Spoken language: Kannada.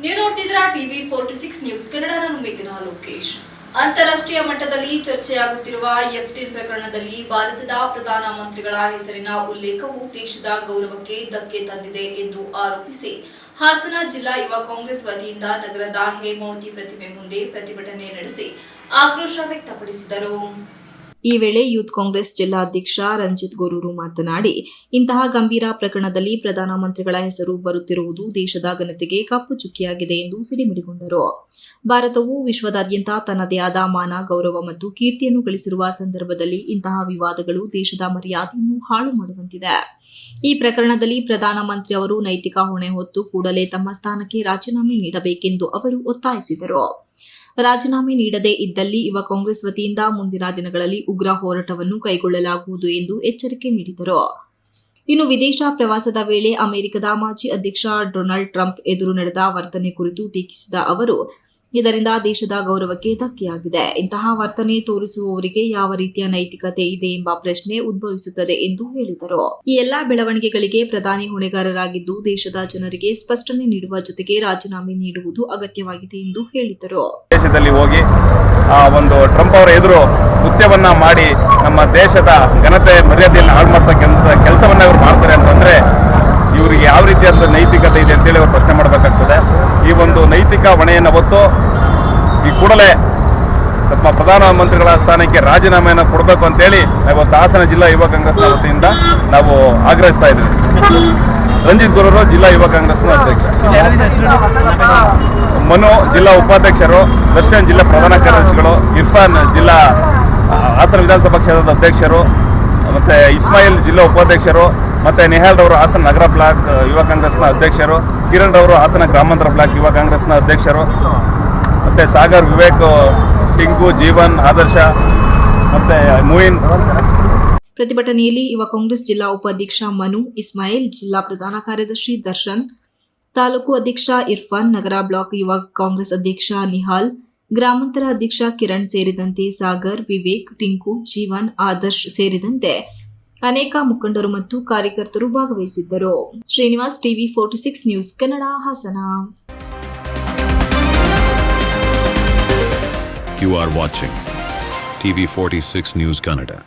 ನೀವು ನೋಡ್ತಿದ್ದೀರಾ ಟಿವಿ 46 ನ್ಯೂಸ್ ಕನ್ನಡ. ನಾನು ಮೇಘನಾ ಲೋಕೇಶ್. ಅಂತಾರಾಷ್ಟ್ರೀಯ ಮಟ್ಟದಲ್ಲಿ ಚರ್ಚೆಯಾಗುತ್ತಿರುವ F-10 ಪ್ರಕರಣದಲ್ಲಿ ಭಾರತದ ಪ್ರಧಾನ ಮಂತ್ರಿಗಳ ಹೆಸರಿನ ಉಲ್ಲೇಖವು ದೇಶದ ಗೌರವಕ್ಕೆ ಧಕ್ಕೆ ತಂದಿದೆ ಎಂದು ಆರೋಪಿಸಿ ಹಾಸನ ಜಿಲ್ಲಾ ಯುವ ಕಾಂಗ್ರೆಸ್ ವತಿಯಿಂದ ನಗರದ ಹೇಮಾವತಿ ಪ್ರತಿಮೆ ಮುಂದೆ ಪ್ರತಿಭಟನೆ ನಡೆಸಿ ಆಕ್ರೋಶ ವ್ಯಕ್ತಪಡಿಸಿದರು. ಈ ವೇಳೆ ಯೂತ್ ಕಾಂಗ್ರೆಸ್ ಜಿಲ್ಲಾಧ್ಯಕ್ಷ ರಂಜಿತ್ ಗೊರೂರು ಮಾತನಾಡಿ, ಇಂತಹ ಗಂಭೀರ ಪ್ರಕರಣದಲ್ಲಿ ಪ್ರಧಾನಮಂತ್ರಿಗಳ ಹೆಸರು ಬರುತ್ತಿರುವುದು ದೇಶದ ಘನತೆಗೆ ಕಪ್ಪು ಚುಕ್ಕಿಯಾಗಿದೆ ಎಂದು ಸಿಡಿಮಿಡಿಗೊಂಡರು. ಭಾರತವು ವಿಶ್ವದಾದ್ಯಂತ ತನ್ನದೇ ಆದ ಮಾನ, ಗೌರವ ಮತ್ತು ಕೀರ್ತಿಯನ್ನು ಗಳಿಸಿರುವ ಸಂದರ್ಭದಲ್ಲಿ ಇಂತಹ ವಿವಾದಗಳು ದೇಶದ ಮರ್ಯಾದೆಯನ್ನು ಹಾಳು ಮಾಡುವಂತಿದೆ. ಈ ಪ್ರಕರಣದಲ್ಲಿ ಪ್ರಧಾನಮಂತ್ರಿ ಅವರು ನೈತಿಕ ಹೊಣೆ ಹೊತ್ತು ಕೂಡಲೇ ತಮ್ಮ ಸ್ಥಾನಕ್ಕೆ ರಾಜೀನಾಮೆ ನೀಡಬೇಕೆಂದು ಅವರು ಒತ್ತಾಯಿಸಿದರು. ರಾಜೀನಾಮೆ ನೀಡದೇ ಇದ್ದಲ್ಲಿ ಯುವ ಕಾಂಗ್ರೆಸ್ ವತಿಯಿಂದ ಮುಂದಿನ ದಿನಗಳಲ್ಲಿ ಉಗ್ರ ಹೋರಾಟವನ್ನು ಕೈಗೊಳ್ಳಲಾಗುವುದು ಎಂದು ಎಚ್ಚರಿಕೆ ನೀಡಿದರು. ಇನ್ನು ವಿದೇಶ ಪ್ರವಾಸದ ವೇಳೆ ಅಮೆರಿಕದ ಮಾಜಿ ಅಧ್ಯಕ್ಷ ಡೊನಾಲ್ಡ್ ಟ್ರಂಪ್ ಎದುರು ನಡೆದ ವರ್ತನೆ ಕುರಿತು ಟೀಕಿಸಿದ ಅವರು, ಇದರಿಂದ ದೇಶದ ಗೌರವಕ್ಕೆ ಧಕ್ಕೆಯಾಗಿದೆ. ಇಂತಹ ವರ್ತನೆ ತೋರಿಸುವವರಿಗೆ ಯಾವ ರೀತಿಯ ನೈತಿಕತೆ ಇದೆ ಎಂಬ ಪ್ರಶ್ನೆ ಉದ್ಭವಿಸುತ್ತದೆ ಎಂದು ಹೇಳಿದರು. ಈ ಎಲ್ಲಾ ಬೆಳವಣಿಗೆಗಳಿಗೆ ಪ್ರಧಾನಿ ಹೊಣೆಗಾರರಾಗಿದ್ದು ದೇಶದ ಜನರಿಗೆ ಸ್ಪಷ್ಟನೆ ನೀಡುವ ಜೊತೆಗೆ ರಾಜೀನಾಮೆ ನೀಡುವುದು ಅಗತ್ಯವಾಗಿದೆ ಎಂದು ಹೇಳಿದರು. ದೇಶದಲ್ಲಿ ಹೋಗಿ ಒಂದು ಟ್ರಂಪ್ ಅವರ ಎದುರು ಕೃತ್ಯವನ್ನ ಮಾಡಿ ನಮ್ಮ ದೇಶದ ಘನತೆ ಮರ್ಯಾದೆಯನ್ನು ಹಾಳು ಮಾಡ್ತಕ್ಕಂಥ ಕೆಲಸವನ್ನ ಇವರು ಮಾಡ್ತಾರೆ ಅಂತಂದ್ರೆ ಇವರಿಗೆ ಯಾವ ರೀತಿಯಾದ ನೈತಿಕತೆ ಇದೆ ಅಂತೇಳಿ ಅವರು ಪ್ರಶ್ನೆ ಮಾಡಬೇಕಾಗ್ತದೆ. ಈ ಒಂದು ನೈತಿಕ ಹೊಣೆಯನ್ನು ಹೊತ್ತು ಈ ಕೂಡಲೇ ತಮ್ಮ ಪ್ರಧಾನಮಂತ್ರಿಗಳ ಸ್ಥಾನಕ್ಕೆ ರಾಜೀನಾಮೆಯನ್ನು ಕೊಡಬೇಕು ಅಂತೇಳಿ ಇವತ್ತು ಹಾಸನ ಜಿಲ್ಲಾ ಯುವ ಕಾಂಗ್ರೆಸ್ನ ವತಿಯಿಂದ ನಾವು ಆಗ್ರಹಿಸ್ತಾ ಇದ್ದೀವಿ. ರಂಜಿತ್ ಗೊರೂರು ಜಿಲ್ಲಾ ಯುವ ಕಾಂಗ್ರೆಸ್ನ ಅಧ್ಯಕ್ಷ, ಮನು ಜಿಲ್ಲಾ ಉಪಾಧ್ಯಕ್ಷರು, ದರ್ಶನ್ ಜಿಲ್ಲಾ ಪ್ರಧಾನ ಕಾರ್ಯದರ್ಶಿಗಳು, ಇರ್ಫಾನ್ ಜಿಲ್ಲಾ ಹಾಸನ ವಿಧಾನಸಭಾ ಕ್ಷೇತ್ರದ ಅಧ್ಯಕ್ಷರು, ಮತ್ತೆ ಇಸ್ಮಾಯಿಲ್ ಜಿಲ್ಲಾ ಉಪಾಧ್ಯಕ್ಷರು, ಮತ್ತೆ ನಿಹಾಲ್ ರವರು ಹಾಸನ ನಗರ ಬ್ಲಾಕ್ ಯುವ ಕಾಂಗ್ರೆಸ್ನ ಅಧ್ಯಕ್ಷರು, ಕಿರಣ್ ರವರು ಹಾಸನ ಗ್ರಾಮಾಂತರ ಬ್ಲಾಕ್ ಯುವ ಕಾಂಗ್ರೆಸ್ನ ಅಧ್ಯಕ್ಷರು, ಮತ್ತೆ ಸಾಗರ್, ವಿವೇಕ್, ಟಿಂಕು, ಜೀವನ್, ಆದರ್ಶ ಮತ್ತೆ ಮುಯಿನ್. ಪ್ರತಿಭಟನೆಯಲ್ಲಿ ಯುವ ಕಾಂಗ್ರೆಸ್ ಜಿಲ್ಲಾ ಉಪಾಧ್ಯಕ್ಷ ಮನು, ಇಸ್ಮಾಯಿಲ್, ಜಿಲ್ಲಾ ಪ್ರಧಾನ ಕಾರ್ಯದರ್ಶಿ ದರ್ಶನ್, ತಾಲೂಕು ಅಧ್ಯಕ್ಷ ಇರ್ಫಾನ್, ನಗರ ಬ್ಲಾಕ್ ಯುವ ಕಾಂಗ್ರೆಸ್ ಅಧ್ಯಕ್ಷ ನಿಹಾಲ್, ಗ್ರಾಮಾಂತರ ಅಧ್ಯಕ್ಷ ಕಿರಣ್ ಸೇರಿದಂತೆ ಸಾಗರ್, ವಿವೇಕ್, ಟಿಂಕು, ಜೀವನ್, ಆದರ್ಶ್ ಸೇರಿದಂತೆ ಅನೇಕ ಮುಖಂಡರು ಮತ್ತು ಕಾರ್ಯಕರ್ತರು ಭಾಗವಹಿಸಿದ್ದರು. Srinivas, TV 46 news Kannada, Hassan. You are watching TV 46 News Kannada.